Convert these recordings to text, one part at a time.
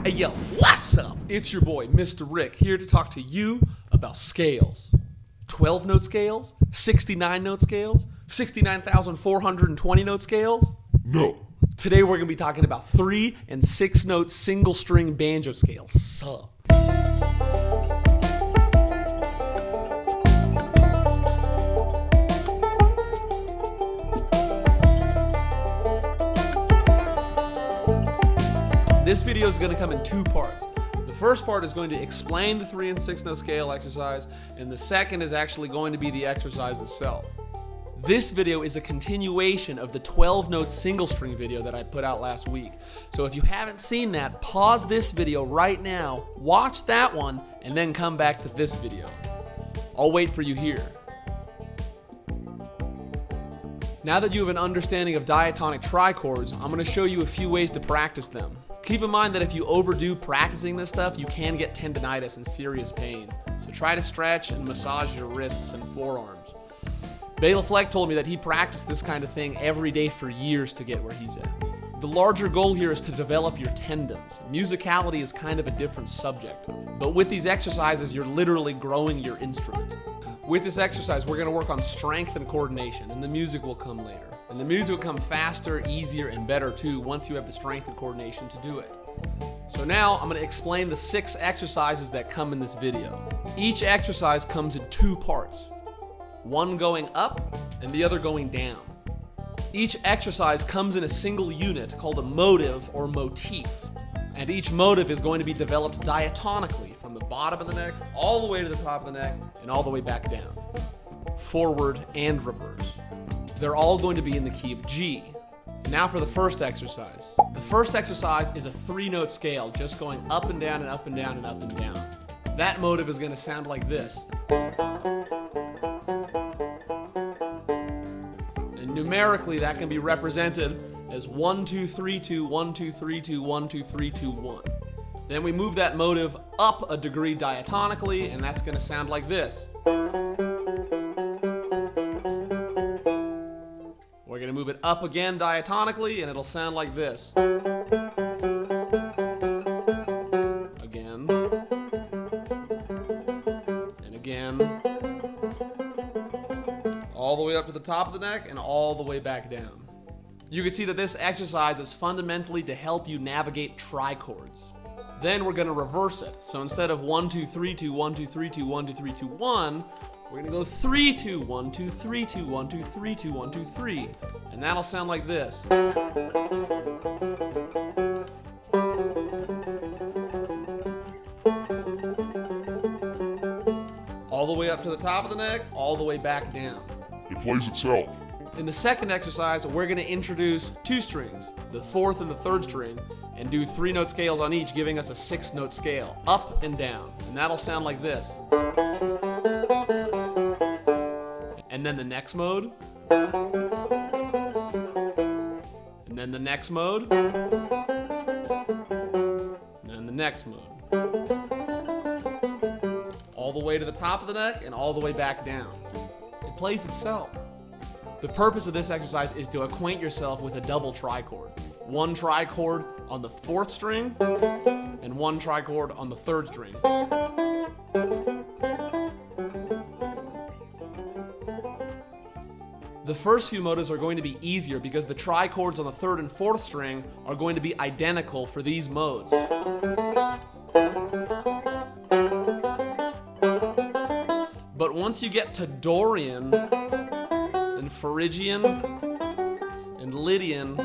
Hey yo, what's up? It's your boy, Mr. Rick, here to talk to you about scales. 12-note scales? 69-note scales? 69,420-note scales? No. Today we're going to be talking about 3- and 6-note single-string banjo scales. Sup? This video is going to come in two parts. The first part is going to explain the 3- and 6-note scale exercise, and the second is actually going to be the exercise itself. This video is a continuation of the 12-note single string video that I put out last week. So if you haven't seen that, pause this video right now, watch that one, and then come back to this video. I'll wait for you here. Now that you have an understanding of diatonic trichords, I'm going to show you a few ways to practice them. Keep in mind that if you overdo practicing this stuff, you can get tendonitis and serious pain. So try to stretch and massage your wrists and forearms. Bela Fleck told me that he practiced this kind of thing every day for years to get where he's at. The larger goal here is to develop your tendons. Musicality is kind of a different subject. But with these exercises, you're literally growing your instrument. With this exercise, we're going to work on strength and coordination, and the music will come later. And the music will come faster, easier, and better too once you have the strength and coordination to do it. So now I'm going to explain the 6 exercises that come in this video. Each exercise comes in 2 parts, one going up and the other going down. Each exercise comes in a single unit called a motive or motif, and each motive is going to be developed diatonically from the bottom of the neck all the way to the top of the neck and all the way back down, forward and reverse. They're all going to be in the key of G. Now for the first exercise. The first exercise is a 3-note scale, just going up and down and up and down and up and down. That motive is going to sound like this. And numerically, that can be represented as 1 2 3 2 1 2 3 2 1 2 3 2 1. Then we move that motive up a degree diatonically, and that's going to sound like this. We're going to move it up again diatonically, and it'll sound like this. Again. And again. All the way up to the top of the neck and all the way back down. You can see that this exercise is fundamentally to help you navigate trichords. Then we're going to reverse it. So instead of 1 2 3 2 1 2 3 2 1 2 3 2 1, we're going to go 3 2 1 2 3 2 1 2 3 2 1 2 3. And that'll sound like this. All the way up to the top of the neck, all the way back down. It plays itself. In the second exercise, we're going to introduce 2 strings, the 4th and the 3rd string, and do 3-note scales on each, giving us a 6-note scale, up and down. And that'll sound like this. And then the next mode. And then the next mode. And then the next mode. All the way to the top of the neck and all the way back down. It plays itself. The purpose of this exercise is to acquaint yourself with a double trichord. 1 trichord on the 4th string and 1 trichord on the 3rd string. The first few motives are going to be easier because the trichords on the 3rd and 4th string are going to be identical for these modes. But once you get to Dorian and Phrygian and Lydian,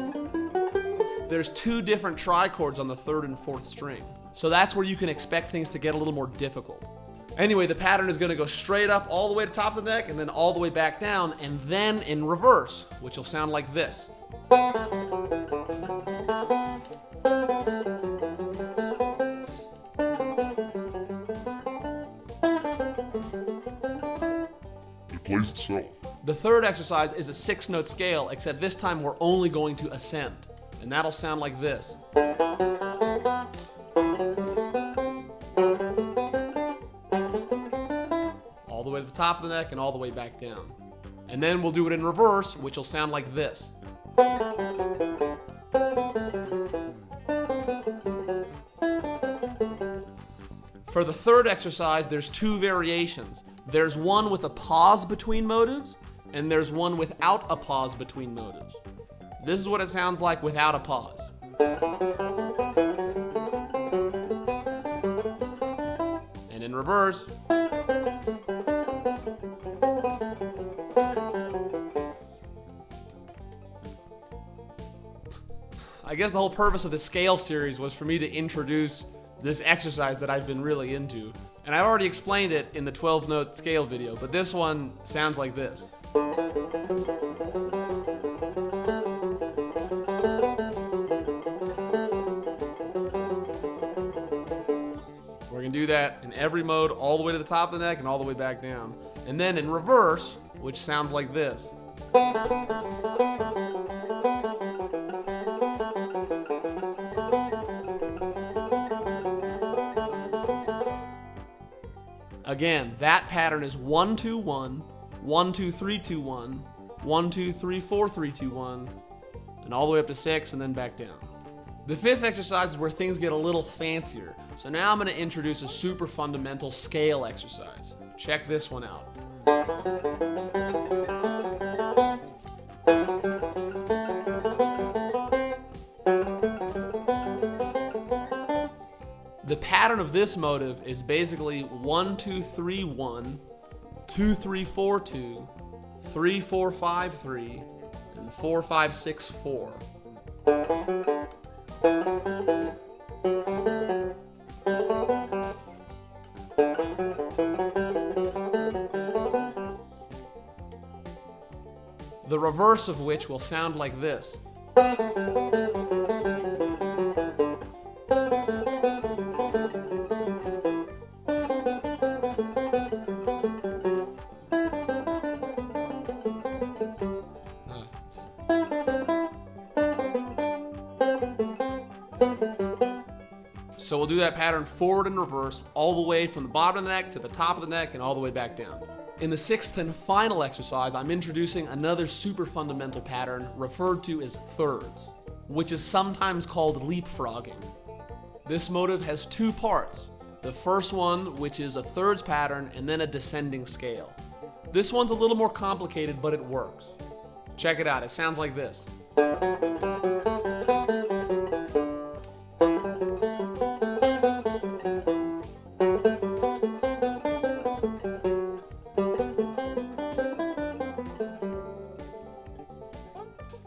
there's 2 different trichords on the 3rd and 4th string. So that's where you can expect things to get a little more difficult. Anyway, the pattern is going to go straight up all the way to the top of the neck and then all the way back down and then in reverse, which will sound like this. It plays itself. The third exercise is a 6-note scale, except this time we're only going to ascend. And that'll sound like this. All the way to the top of the neck and all the way back down. And then we'll do it in reverse, which will sound like this. For the third exercise, there's two variations. There's one with a pause between motives, and there's one without a pause between motives. This is what it sounds like without a pause. And in reverse. I guess the whole purpose of the scale series was for me to introduce this exercise that I've been really into. And I've already explained it in the 12-note scale video, but this one sounds like this. We're gonna do that in every mode, all the way to the top of the neck and all the way back down. And then in reverse, which sounds like this. Again, that pattern is 1-2-1, 1-2-3-2-1, 1-2-3-4-3-2-1, and all the way up to 6 and then back down. The fifth exercise is where things get a little fancier. So now I'm going to introduce a super fundamental scale exercise. Check this one out. The pattern of this motive is basically 1-2-3-1, 2-3-4-2, 3-4-5-3, and 4-5-6-4. The reverse of which will sound like this. So we'll do that pattern forward and reverse all the way from the bottom of the neck to the top of the neck and all the way back down. In the sixth and final exercise, I'm introducing another super fundamental pattern referred to as thirds, which is sometimes called leapfrogging. This motive has two parts. The first one, which is a thirds pattern, and then a descending scale. This one's a little more complicated, but it works. Check it out, it sounds like this.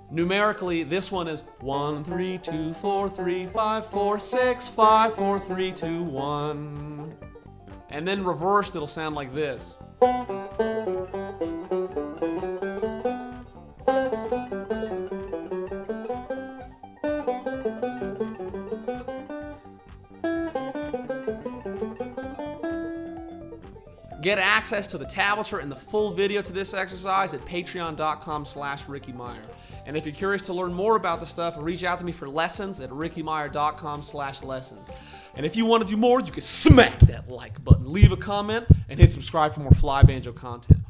Numerically, this one is 1, 3, 2, 4, 3, 5, 4, 6, 5, 4, 3, 2, 1. And then reversed, it'll sound like this. Get access to the tablature and the full video to this exercise at patreon.com/RickyMier. And if you're curious to learn more about the stuff, reach out to me for lessons at rickymier.com/lessons. And if you want to do more, you can smack that like button, leave a comment, and hit subscribe for more fly banjo content.